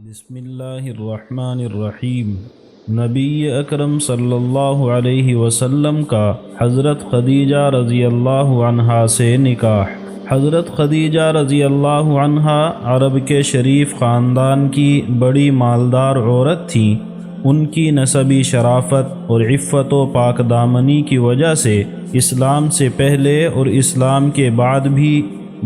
بسم اللہ الرحمن الرحیم۔ نبی اکرم صلی اللہ علیہ وسلم کا حضرت خدیجہ رضی اللہ عنہا سے نکاح۔ حضرت خدیجہ رضی اللہ عنہا عرب کے شریف خاندان کی بڑی مالدار عورت تھیں۔ ان کی نسبی شرافت اور عفت و پاک دامنی کی وجہ سے اسلام سے پہلے اور اسلام کے بعد بھی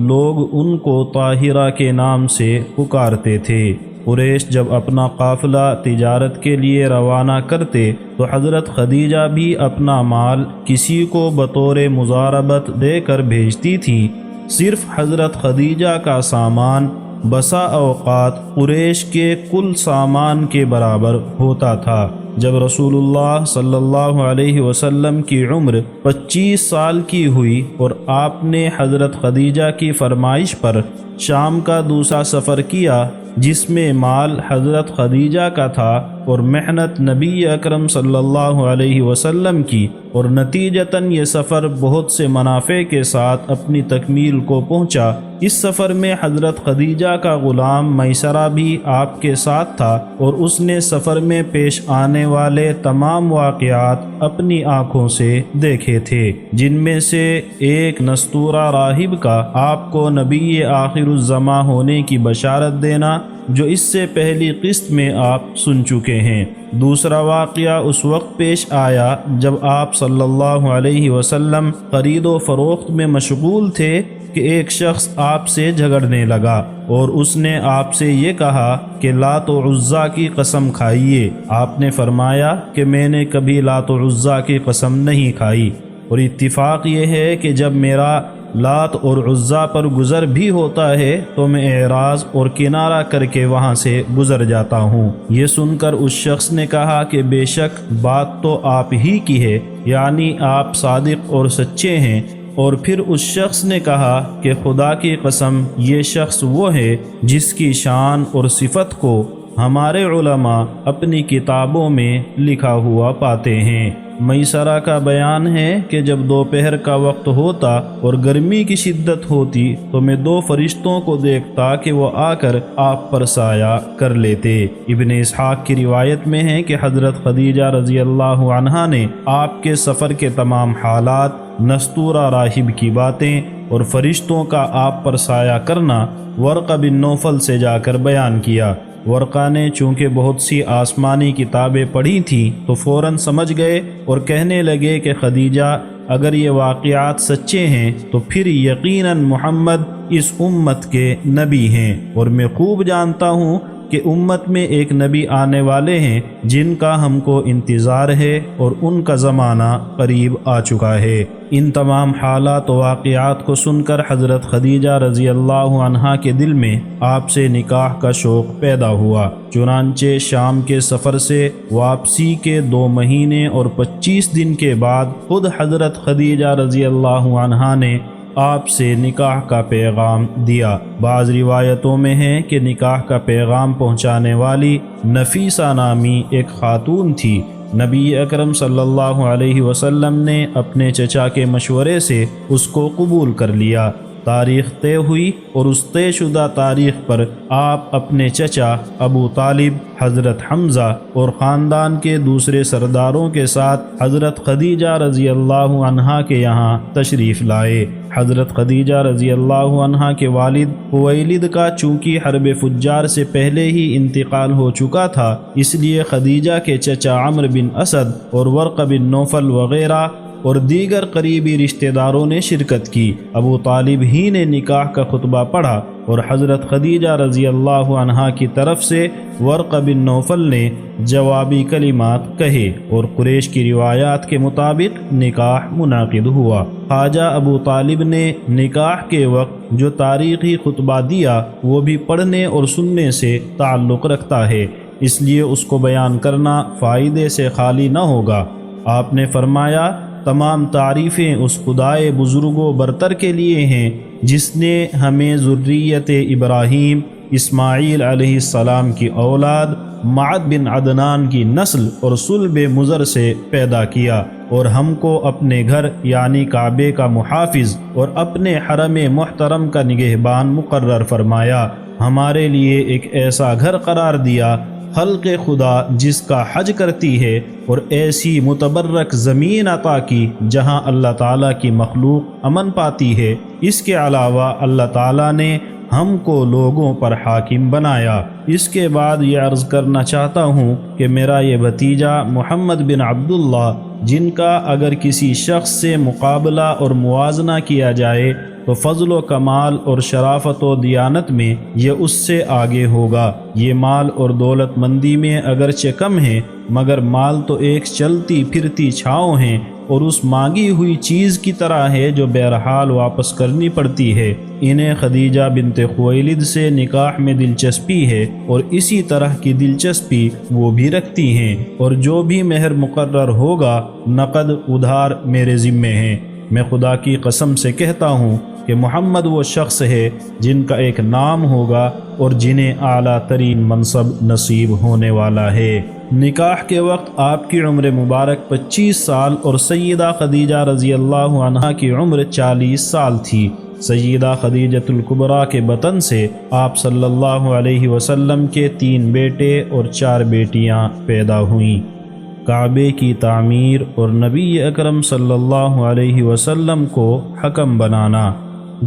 لوگ ان کو طاہرہ کے نام سے پکارتے تھے۔ قریش جب اپنا قافلہ تجارت کے لیے روانہ کرتے تو حضرت خدیجہ بھی اپنا مال کسی کو بطور مضاربت دے کر بھیجتی تھی۔ صرف حضرت خدیجہ کا سامان بسا اوقات قریش کے کل سامان کے برابر ہوتا تھا۔ جب رسول اللہ صلی اللہ علیہ وسلم کی عمر 25 سال کی ہوئی اور آپ نے حضرت خدیجہ کی فرمائش پر شام کا دوسرا سفر کیا جس میں مال حضرت خدیجہ کا تھا اور محنت نبی اکرم صلی اللہ علیہ وسلم کی، اور نتیجتاً یہ سفر بہت سے منافع کے ساتھ اپنی تکمیل کو پہنچا۔ اس سفر میں حضرت خدیجہ کا غلام میسرہ بھی آپ کے ساتھ تھا اور اس نے سفر میں پیش آنے والے تمام واقعات اپنی آنکھوں سے دیکھے تھے، جن میں سے ایک نستورہ راہب کا آپ کو نبی آخر الزماں ہونے کی بشارت دینا، جو اس سے پہلی قسط میں آپ سن چکے ہیں۔ دوسرا واقعہ اس وقت پیش آیا جب آپ صلی اللہ علیہ وسلم خرید و فروخت میں مشغول تھے کہ ایک شخص آپ سے جھگڑنے لگا اور اس نے آپ سے یہ کہا کہ لات و عزیٰ کی قسم کھائیے۔ آپ نے فرمایا کہ میں نے کبھی لات و عزیٰ کی قسم نہیں کھائی، اور اتفاق یہ ہے کہ جب میرا لات اور عزیٰ پر گزر بھی ہوتا ہے تو میں اعراض اور کنارہ کر کے وہاں سے گزر جاتا ہوں۔ یہ سن کر اس شخص نے کہا کہ بے شک بات تو آپ ہی کی ہے، یعنی آپ صادق اور سچے ہیں۔ اور پھر اس شخص نے کہا کہ خدا کی قسم یہ شخص وہ ہے جس کی شان اور صفت کو ہمارے علماء اپنی کتابوں میں لکھا ہوا پاتے ہیں۔ میسرہ کا بیان ہے کہ جب دوپہر کا وقت ہوتا اور گرمی کی شدت ہوتی تو میں دو فرشتوں کو دیکھتا کہ وہ آ کر آپ پر سایہ کر لیتے۔ ابن اسحاق کی روایت میں ہے کہ حضرت خدیجہ رضی اللہ عنہا نے آپ کے سفر کے تمام حالات، نستورہ راہب کی باتیں اور فرشتوں کا آپ پر سایہ کرنا ورقہ بن نوفل سے جا کر بیان کیا۔ ورقہ نے چونکہ بہت سی آسمانی کتابیں پڑھی تھیں تو فوراً سمجھ گئے اور کہنے لگے کہ خدیجہ اگر یہ واقعات سچے ہیں تو پھر یقیناً محمد اس امت کے نبی ہیں، اور میں خوب جانتا ہوں کہ امت میں ایک نبی آنے والے ہیں جن کا ہم کو انتظار ہے اور ان کا زمانہ قریب آ چکا ہے۔ ان تمام حالات و واقعات کو سن کر حضرت خدیجہ رضی اللہ عنہا کے دل میں آپ سے نکاح کا شوق پیدا ہوا۔ چنانچہ شام کے سفر سے واپسی کے 2 مہینے اور 25 دن کے بعد خود حضرت خدیجہ رضی اللہ عنہا نے آپ سے نکاح کا پیغام دیا۔ بعض روایتوں میں ہے کہ نکاح کا پیغام پہنچانے والی نفیسہ نامی ایک خاتون تھی۔ نبی اکرم صلی اللہ علیہ وسلم نے اپنے چچا کے مشورے سے اس کو قبول کر لیا۔ تاریخ طے ہوئی اور اس طے شدہ تاریخ پر آپ اپنے چچا ابو طالب، حضرت حمزہ اور خاندان کے دوسرے سرداروں کے ساتھ حضرت خدیجہ رضی اللہ عنہا کے یہاں تشریف لائے۔ حضرت خدیجہ رضی اللہ عنہا کے والد خویلد کا چونکہ حرب فجار سے پہلے ہی انتقال ہو چکا تھا، اس لیے خدیجہ کے چچا عمرو بن اسد اور ورقہ بن نوفل وغیرہ اور دیگر قریبی رشتہ داروں نے شرکت کی۔ ابو طالب ہی نے نکاح کا خطبہ پڑھا اور حضرت خدیجہ رضی اللہ عنہا کی طرف سے ورقہ بن نوفل نے جوابی کلمات کہے، اور قریش کی روایات کے مطابق نکاح منعقد ہوا۔ خواجہ ابو طالب نے نکاح کے وقت جو تاریخی خطبہ دیا وہ بھی پڑھنے اور سننے سے تعلق رکھتا ہے، اس لیے اس کو بیان کرنا فائدے سے خالی نہ ہوگا۔ آپ نے فرمایا تمام تعریفیں اس خدائے بزرگ و برتر کے لیے ہیں جس نے ہمیں ذریت ابراہیم اسماعیل علیہ السلام کی اولاد معد بن عدنان کی نسل اور صلب مضر سے پیدا کیا، اور ہم کو اپنے گھر یعنی کعبے کا محافظ اور اپنے حرم محترم کا نگہبان مقرر فرمایا، ہمارے لیے ایک ایسا گھر قرار دیا، خلق خدا جس کا حج کرتی ہے، اور ایسی متبرک زمین عطا کی جہاں اللہ تعالیٰ کی مخلوق امن پاتی ہے۔ اس کے علاوہ اللہ تعالیٰ نے ہم کو لوگوں پر حاکم بنایا۔ اس کے بعد یہ عرض کرنا چاہتا ہوں کہ میرا یہ بھتیجا محمد بن عبداللہ، جن کا اگر کسی شخص سے مقابلہ اور موازنہ کیا جائے تو فضل و کمال اور شرافت و دیانت میں یہ اس سے آگے ہوگا۔ یہ مال اور دولت مندی میں اگرچہ کم ہے، مگر مال تو ایک چلتی پھرتی چھاؤں ہیں اور اس مانگی ہوئی چیز کی طرح ہے جو بہرحال واپس کرنی پڑتی ہے۔ انہیں خدیجہ بنت خویلد سے نکاح میں دلچسپی ہے اور اسی طرح کی دلچسپی وہ بھی رکھتی ہیں، اور جو بھی مہر مقرر ہوگا نقد ادھار میرے ذمے ہیں۔ میں خدا کی قسم سے کہتا ہوں کہ محمد وہ شخص ہے جن کا ایک نام ہوگا اور جنہیں اعلیٰ ترین منصب نصیب ہونے والا ہے۔ نکاح کے وقت آپ کی عمر مبارک 25 سال اور سیدہ خدیجہ رضی اللہ عنہا کی عمر 40 سال تھی۔ سیدہ خدیجۃ الکبریٰ کے بطن سے آپ صلی اللہ علیہ وسلم کے 3 بیٹے اور 4 بیٹیاں پیدا ہوئیں۔ کعبے کی تعمیر اور نبی اکرم صلی اللہ علیہ وسلم کو حکم بنانا۔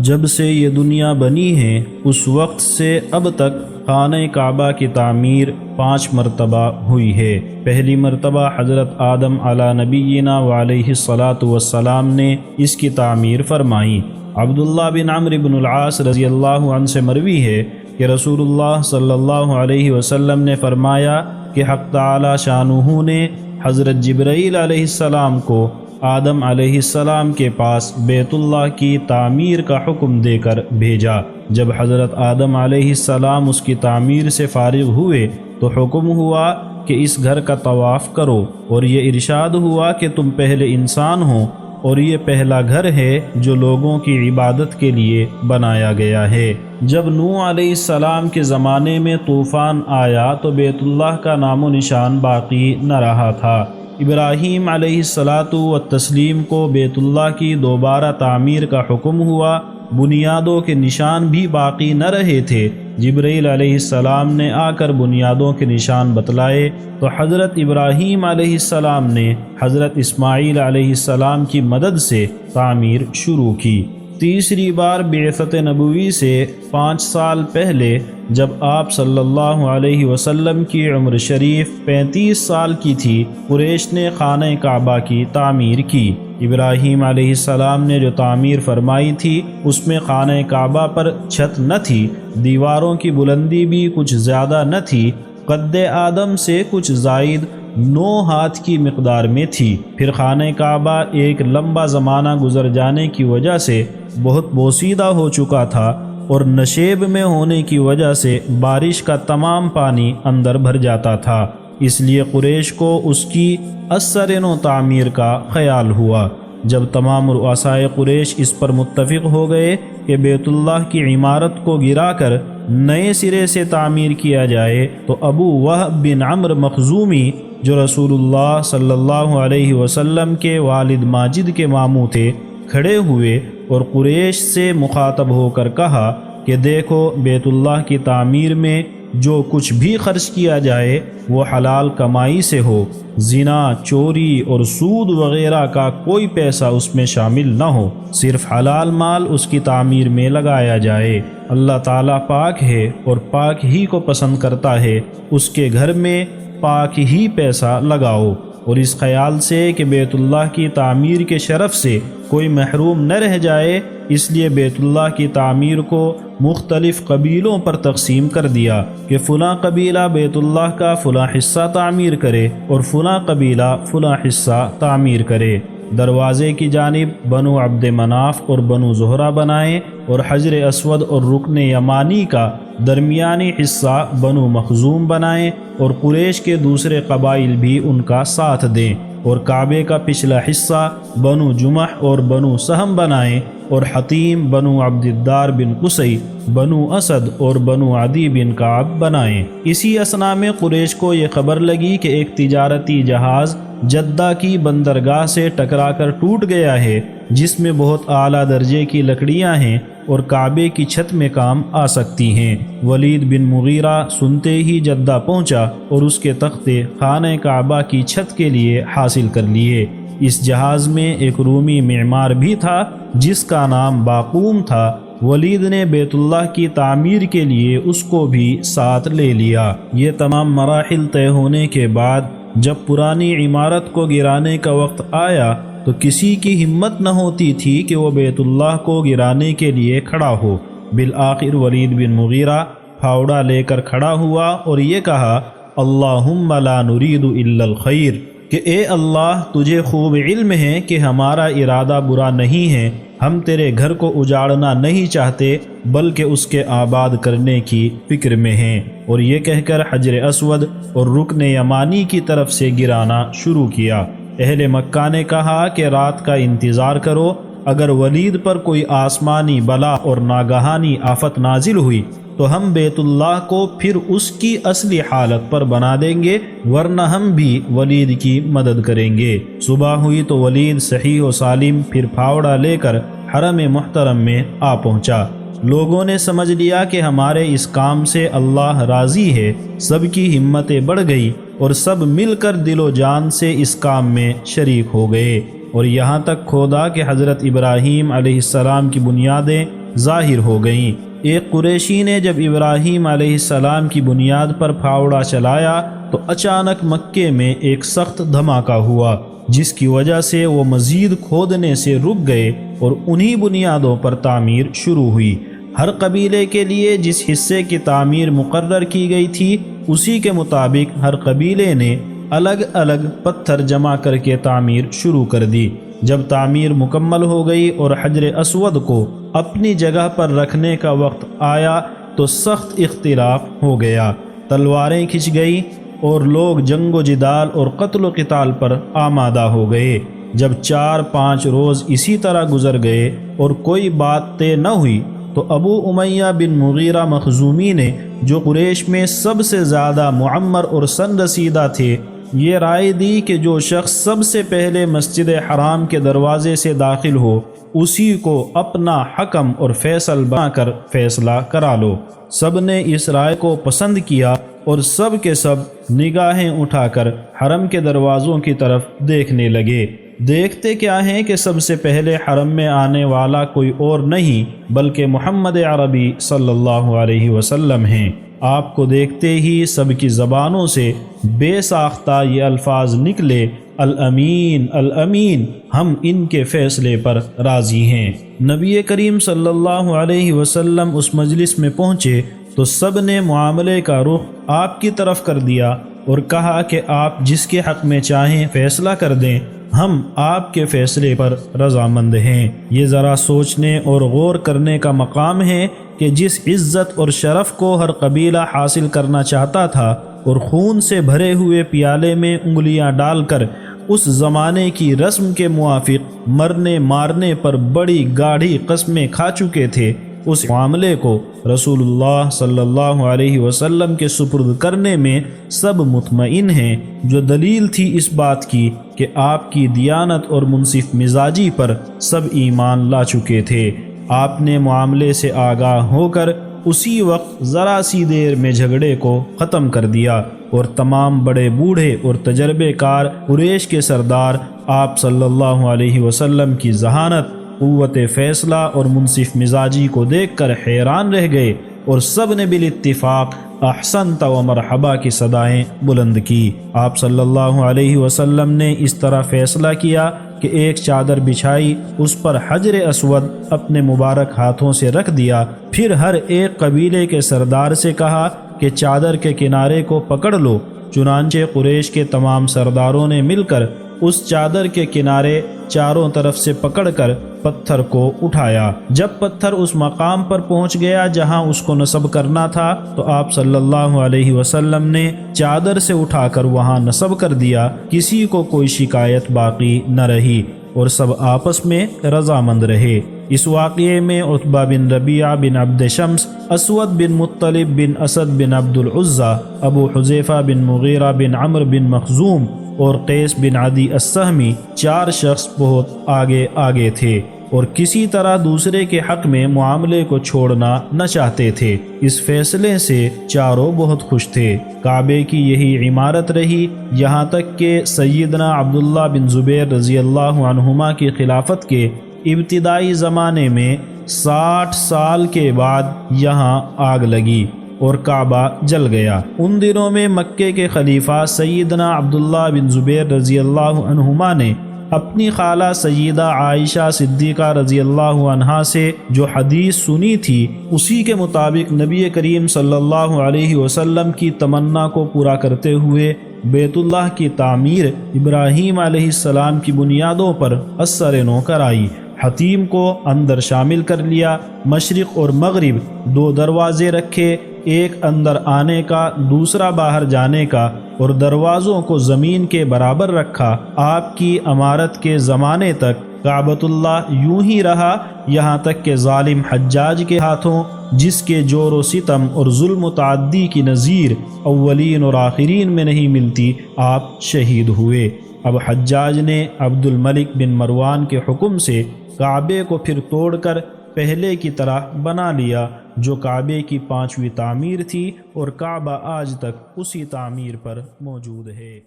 جب سے یہ دنیا بنی ہے اس وقت سے اب تک خانہ کعبہ کی تعمیر 5 مرتبہ ہوئی ہے۔ پہلی مرتبہ حضرت آدم علی نبینا وعلیہ الصلاۃ والسلام نے اس کی تعمیر فرمائی۔ عبداللہ بن عمرو بن العاص رضی اللہ عنہ سے مروی ہے کہ رسول اللہ صلی اللہ علیہ وسلم نے فرمایا کہ حق تعالی شانہ نے حضرت جبرائیل علیہ السلام کو آدم علیہ السلام کے پاس بیت اللہ کی تعمیر کا حکم دے کر بھیجا۔ جب حضرت آدم علیہ السلام اس کی تعمیر سے فارغ ہوئے تو حکم ہوا کہ اس گھر کا طواف کرو، اور یہ ارشاد ہوا کہ تم پہلے انسان ہو اور یہ پہلا گھر ہے جو لوگوں کی عبادت کے لیے بنایا گیا ہے۔ جب نوح علیہ السلام کے زمانے میں طوفان آیا تو بیت اللہ کا نام و نشان باقی نہ رہا تھا۔ ابراہیم علیہ السلام کو بیت اللہ کی دوبارہ تعمیر کا حکم ہوا، بنیادوں کے نشان بھی باقی نہ رہے تھے۔ جبرائیل علیہ السلام نے آ کر بنیادوں کے نشان بتلائے تو حضرت ابراہیم علیہ السلام نے حضرت اسماعیل علیہ السلام کی مدد سے تعمیر شروع کی۔ تیسری بار بعثت نبوی سے 5 سال پہلے جب آپ صلی اللہ علیہ وسلم کی عمر شریف 35 سال کی تھی، قریش نے خانہ کعبہ کی تعمیر کی۔ ابراہیم علیہ السلام نے جو تعمیر فرمائی تھی اس میں خانہ کعبہ پر چھت نہ تھی، دیواروں کی بلندی بھی کچھ زیادہ نہ تھی، قد آدم سے کچھ زائد 9 ہاتھ کی مقدار میں تھی۔ پھر خانہ کعبہ ایک لمبا زمانہ گزر جانے کی وجہ سے بہت بوسیدہ ہو چکا تھا اور نشیب میں ہونے کی وجہ سے بارش کا تمام پانی اندر بھر جاتا تھا، اس لیے قریش کو اس کی اثر نو تعمیر کا خیال ہوا۔ جب تمام رؤسائے قریش اس پر متفق ہو گئے کہ بیت اللہ کی عمارت کو گرا کر نئے سرے سے تعمیر کیا جائے تو ابو وہب بن عمرو مخزومی جو رسول اللہ صلی اللہ علیہ وسلم کے والد ماجد کے ماموں تھے، کھڑے ہوئے اور قریش سے مخاطب ہو کر کہا کہ دیکھو، بیت اللہ کی تعمیر میں جو کچھ بھی خرچ کیا جائے وہ حلال کمائی سے ہو، زنا، چوری اور سود وغیرہ کا کوئی پیسہ اس میں شامل نہ ہو، صرف حلال مال اس کی تعمیر میں لگایا جائے۔ اللہ تعالیٰ پاک ہے اور پاک ہی کو پسند کرتا ہے، اس کے گھر میں پاک ہی پیسہ لگاؤ، اور اس خیال سے کہ بیت اللہ کی تعمیر کے شرف سے کوئی محروم نہ رہ جائے، اس لیے بیت اللہ کی تعمیر کو مختلف قبیلوں پر تقسیم کر دیا کہ فلاں قبیلہ بیت اللہ کا فلاں حصہ تعمیر کرے اور فلاں قبیلہ فلاں حصہ تعمیر کرے۔ دروازے کی جانب بنو عبد مناف اور بنو زہرہ بنائیں اور حجر اسود اور رکن یمانی کا درمیانی حصہ بنو مخزوم بنائیں، اور قریش کے دوسرے قبائل بھی ان کا ساتھ دیں، اور کعبے کا پچھلا حصہ بنو جمح اور بنو سہم بنائیں، اور حتیم بنو عبد الدار بن قصی، بنو اسد اور بنو عدی بن کعب بنائیں۔ اسی اثنا میں قریش کو یہ خبر لگی کہ ایک تجارتی جہاز جدہ کی بندرگاہ سے ٹکرا کر ٹوٹ گیا ہے جس میں بہت اعلیٰ درجے کی لکڑیاں ہیں اور کعبے کی چھت میں کام آ سکتی ہیں۔ ولید بن مغیرہ سنتے ہی جدہ پہنچا اور اس کے تختے خانہ کعبہ کی چھت کے لیے حاصل کر لیے۔ اس جہاز میں ایک رومی معمار بھی تھا جس کا نام باقوم تھا۔ ولید نے بیت اللہ کی تعمیر کے لیے اس کو بھی ساتھ لے لیا۔ یہ تمام مراحل طے ہونے کے بعد جب پرانی عمارت کو گرانے کا وقت آیا تو کسی کی ہمت نہ ہوتی تھی کہ وہ بیت اللہ کو گرانے کے لیے کھڑا ہو۔ بالآخر ولید بن مغیرہ پھاوڑا لے کر کھڑا ہوا اور یہ کہا، اللہم لا نرید الا الخیر، کہ اے اللہ تجھے خوب علم ہے کہ ہمارا ارادہ برا نہیں ہے، ہم تیرے گھر کو اجاڑنا نہیں چاہتے بلکہ اس کے آباد کرنے کی فکر میں ہیں۔ اور یہ کہہ کر حجر اسود اور رکن یمانی کی طرف سے گرانا شروع کیا۔ اہل مکہ نے کہا کہ رات کا انتظار کرو، اگر ولید پر کوئی آسمانی بلا اور ناگہانی آفت نازل ہوئی تو ہم بیت اللہ کو پھر اس کی اصلی حالت پر بنا دیں گے، ورنہ ہم بھی ولید کی مدد کریں گے۔ صبح ہوئی تو ولید صحیح و سالم پھر پھاوڑا لے کر حرم محترم میں آ پہنچا۔ لوگوں نے سمجھ لیا کہ ہمارے اس کام سے اللہ راضی ہے، سب کی ہمتیں بڑھ گئی اور سب مل کر دل و جان سے اس کام میں شریک ہو گئے، اور یہاں تک کھودا کہ حضرت ابراہیم علیہ السلام کی بنیادیں ظاہر ہو گئیں۔ ایک قریشی نے جب ابراہیم علیہ السلام کی بنیاد پر پھاوڑا چلایا تو اچانک مکے میں ایک سخت دھماکہ ہوا، جس کی وجہ سے وہ مزید کھودنے سے رک گئے اور انہی بنیادوں پر تعمیر شروع ہوئی۔ ہر قبیلے کے لیے جس حصے کی تعمیر مقرر کی گئی تھی اسی کے مطابق ہر قبیلے نے الگ الگ پتھر جمع کر کے تعمیر شروع کر دی۔ جب تعمیر مکمل ہو گئی اور حجر اسود کو اپنی جگہ پر رکھنے کا وقت آیا تو سخت اختلاف ہو گیا، تلواریں کھنچ گئی اور لوگ جنگ و جدال اور قتل و قتال پر آمادہ ہو گئے۔ جب 4-5 روز اسی طرح گزر گئے اور کوئی بات طے نہ ہوئی تو ابو امیہ بن مغیرہ مخزومی نے، جو قریش میں سب سے زیادہ معمر اور سن رسیدہ تھے، یہ رائے دی کہ جو شخص سب سے پہلے مسجد حرام کے دروازے سے داخل ہو اسی کو اپنا حکم اور فیصل بنا کر فیصلہ کرا لو۔ سب نے اس رائے کو پسند کیا اور سب کے سب نگاہیں اٹھا کر حرم کے دروازوں کی طرف دیکھنے لگے۔ دیکھتے کیا ہیں کہ سب سے پہلے حرم میں آنے والا کوئی اور نہیں بلکہ محمد عربی صلی اللہ علیہ وسلم ہیں۔ آپ کو دیکھتے ہی سب کی زبانوں سے بے ساختہ یہ الفاظ نکلے، الامین الامین، ہم ان کے فیصلے پر راضی ہیں۔ نبی کریم صلی اللہ علیہ وسلم اس مجلس میں پہنچے تو سب نے معاملے کا رخ آپ کی طرف کر دیا اور کہا کہ آپ جس کے حق میں چاہیں فیصلہ کر دیں، ہم آپ کے فیصلے پر رضامند ہیں۔ یہ ذرا سوچنے اور غور کرنے کا مقام ہے کہ جس عزت اور شرف کو ہر قبیلہ حاصل کرنا چاہتا تھا اور خون سے بھرے ہوئے پیالے میں انگلیاں ڈال کر اس زمانے کی رسم کے موافق مرنے مارنے پر بڑی گاڑھی قسمیں کھا چکے تھے، اس معاملے کو رسول اللہ صلی اللہ علیہ وسلم کے سپرد کرنے میں سب مطمئن ہیں، جو دلیل تھی اس بات کی کہ آپ کی دیانت اور منصف مزاجی پر سب ایمان لا چکے تھے۔ آپ نے معاملے سے آگاہ ہو کر اسی وقت ذرا سی دیر میں جھگڑے کو ختم کر دیا اور تمام بڑے بوڑھے اور تجربے کار قریش کے سردار آپ صلی اللہ علیہ وسلم کی ذہانت، قوت فیصلہ اور منصف مزاجی کو دیکھ کر حیران رہ گئے اور سب نے بالاتفاق احسنت و مرحبا کی صدائیں بلند کی۔ آپ صلی اللہ علیہ وسلم نے اس طرح فیصلہ کیا کہ ایک چادر بچھائی، اس پر حجر اسود اپنے مبارک ہاتھوں سے رکھ دیا، پھر ہر ایک قبیلے کے سردار سے کہا کہ چادر کے کنارے کو پکڑ لو۔ چنانچہ قریش کے تمام سرداروں نے مل کر اس چادر کے کنارے چاروں طرف سے پکڑ کر پتھر کو اٹھایا۔ جب پتھر اس مقام پر پہنچ گیا جہاں اس کو نصب کرنا تھا تو آپ صلی اللہ علیہ وسلم نے چادر سے اٹھا کر وہاں نصب کر دیا، کسی کو کوئی شکایت باقی نہ رہی اور سب آپس میں رضامند رہے۔ اس واقعے میں عتبہ بن ربیعہ بن عبد شمس، اسود بن مطلب بن اسد بن عبد العزہ، ابو حذیفہ بن مغیرہ بن عمرو بن مخزوم اور قیس بن عدی السہمی 4 شخص بہت آگے آگے تھے اور کسی طرح دوسرے کے حق میں معاملے کو چھوڑنا نہ چاہتے تھے۔ اس فیصلے سے چاروں بہت خوش تھے۔ کعبے کی یہی عمارت رہی یہاں تک کہ سیدنا عبداللہ بن زبیر رضی اللہ عنہما کی خلافت کے ابتدائی زمانے میں 60 سال کے بعد یہاں آگ لگی اور کعبہ جل گیا۔ ان دنوں میں مکے کے خلیفہ سیدنا عبداللہ بن زبیر رضی اللہ عنہما نے اپنی خالہ سیدہ عائشہ صدیقہ رضی اللہ عنہا سے جو حدیث سنی تھی اسی کے مطابق نبی کریم صلی اللہ علیہ وسلم کی تمنا کو پورا کرتے ہوئے بیت اللہ کی تعمیر ابراہیم علیہ السلام کی بنیادوں پر اثر نو کرائی۔ حتیم کو اندر شامل کر لیا، مشرق اور مغرب 2 دروازے رکھے، ایک اندر آنے کا دوسرا باہر جانے کا، اور دروازوں کو زمین کے برابر رکھا۔ آپ کی امارت کے زمانے تک کعبۃ اللہ یوں ہی رہا یہاں تک کہ ظالم حجاج کے ہاتھوں، جس کے جور و ستم اور ظلم و تعدی کی نظیر اولین اور آخرین میں نہیں ملتی، آپ شہید ہوئے۔ اب حجاج نے عبد الملک بن مروان کے حکم سے کعبے کو پھر توڑ کر پہلے کی طرح بنا لیا، جو کعبے کی 5ویں تعمیر تھی، اور کعبہ آج تک اسی تعمیر پر موجود ہے۔